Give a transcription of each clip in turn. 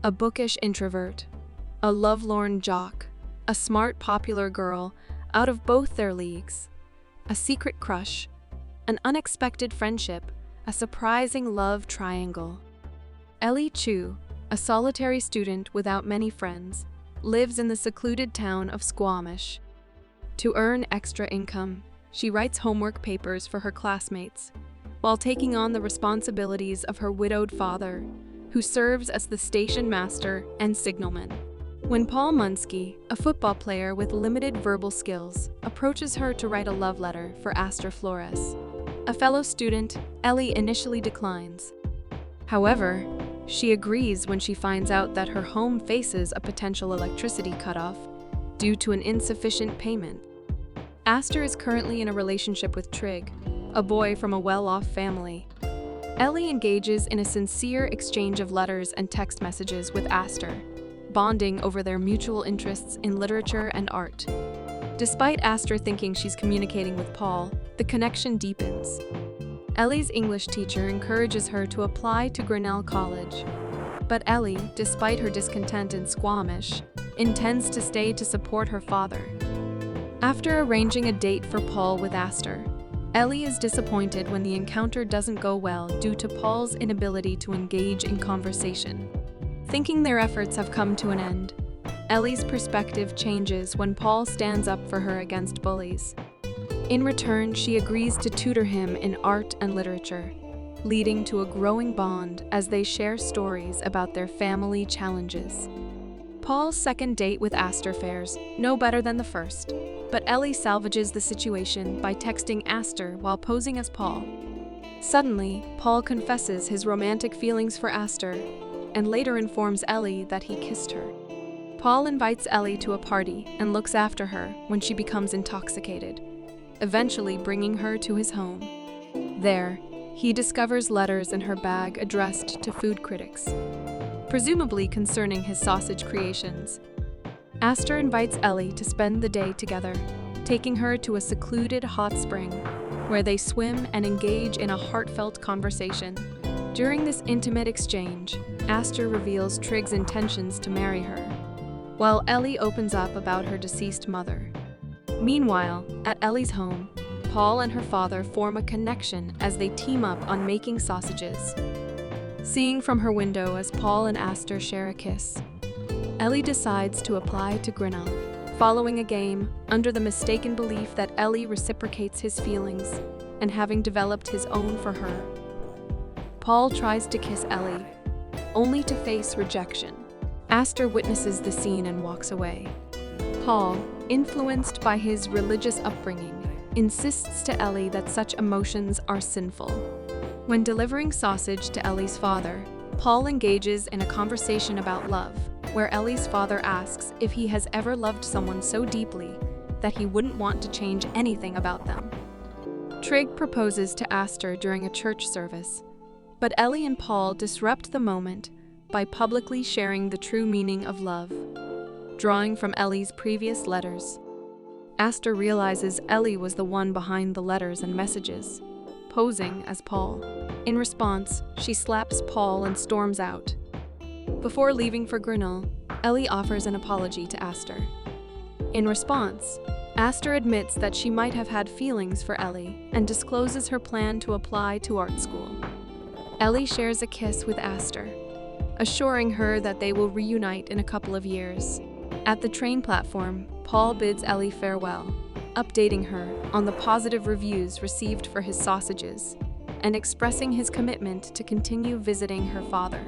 a bookish introvert, a lovelorn jock, a smart popular girl out of both their leagues, a secret crush, an unexpected friendship, a surprising love triangle. Ellie Chu, a solitary student without many friends, lives in the secluded town of Squahamish. To earn extra income, she writes homework papers for her classmates, while taking on the responsibilities of her widowed father, who serves as the station master and signalman. When Paul Munsky, a football player with limited verbal skills, approaches her to write a love letter for Aster Flores, a fellow student, Ellie initially declines. However, she agrees when she finds out that her home faces a potential electricity cutoff due to an insufficient payment. Aster is currently in a relationship with Trig, a boy from a well-off family. Ellie engages in a sincere exchange of letters and text messages with Aster, bonding over their mutual interests in literature and art. Despite Aster thinking she's communicating with Paul, the connection deepens. Ellie's English teacher encourages her to apply to Grinnell College, but Ellie, despite her discontent in Squahamish, intends to stay to support her father. After arranging a date for Paul with Aster, Ellie is disappointed when the encounter doesn't go well due to Paul's inability to engage in conversation. Thinking their efforts have come to an end, Ellie's perspective changes when Paul stands up for her against bullies. In return, she agrees to tutor him in art and literature, leading to a growing bond as they share stories about their family challenges. Paul's second date with Aster fares no better than the first, but Ellie salvages the situation by texting Aster while posing as Paul. Suddenly, Paul confesses his romantic feelings for Aster and later informs Ellie that he kissed her. Paul invites Ellie to a party and looks after her when she becomes intoxicated, eventually bringing her to his home. There, he discovers letters in her bag addressed to food critics, presumably concerning his sausage creations. Aster invites Ellie to spend the day together, taking her to a secluded hot spring, where they swim and engage in a heartfelt conversation. During this intimate exchange, Aster reveals Trig's intentions to marry her, while Ellie opens up about her deceased mother. Meanwhile, at Ellie's home, Paul and her father form a connection as they team up on making sausages. Seeing from her window as Paul and Aster share a kiss, Ellie decides to apply to Grinnell, following a game under the mistaken belief that Ellie reciprocates his feelings and having developed his own for her. Paul tries to kiss Ellie, only to face rejection. Aster witnesses the scene and walks away. Paul, influenced by his religious upbringing, insists to Ellie that such emotions are sinful. When delivering sausage to Ellie's father, Paul engages in a conversation about love, where Ellie's father asks if he has ever loved someone so deeply that he wouldn't want to change anything about them. Trig proposes to Aster during a church service, but Ellie and Paul disrupt the moment by publicly sharing the true meaning of love, drawing from Ellie's previous letters. Aster realizes Ellie was the one behind the letters and messages, posing as Paul. In response, she slaps Paul and storms out. Before leaving for Grinnell, Ellie offers an apology to Aster. In response, Aster admits that she might have had feelings for Ellie and discloses her plan to apply to art school. Ellie shares a kiss with Aster, assuring her that they will reunite in a couple of years. At the train platform, Paul bids Ellie farewell, updating her on the positive reviews received for his sausages and expressing his commitment to continue visiting her father.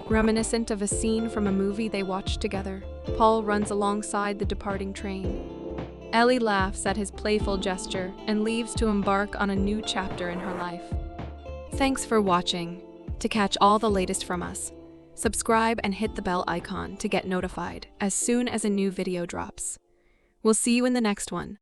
Reminiscent of a scene from a movie they watched together, Paul runs alongside the departing train. Ellie laughs at his playful gesture and leaves to embark on a new chapter in her life. Thanks for watching. To catch all the latest from us, subscribe and hit the bell icon to get notified as soon as a new video drops. We'll see you in the next one.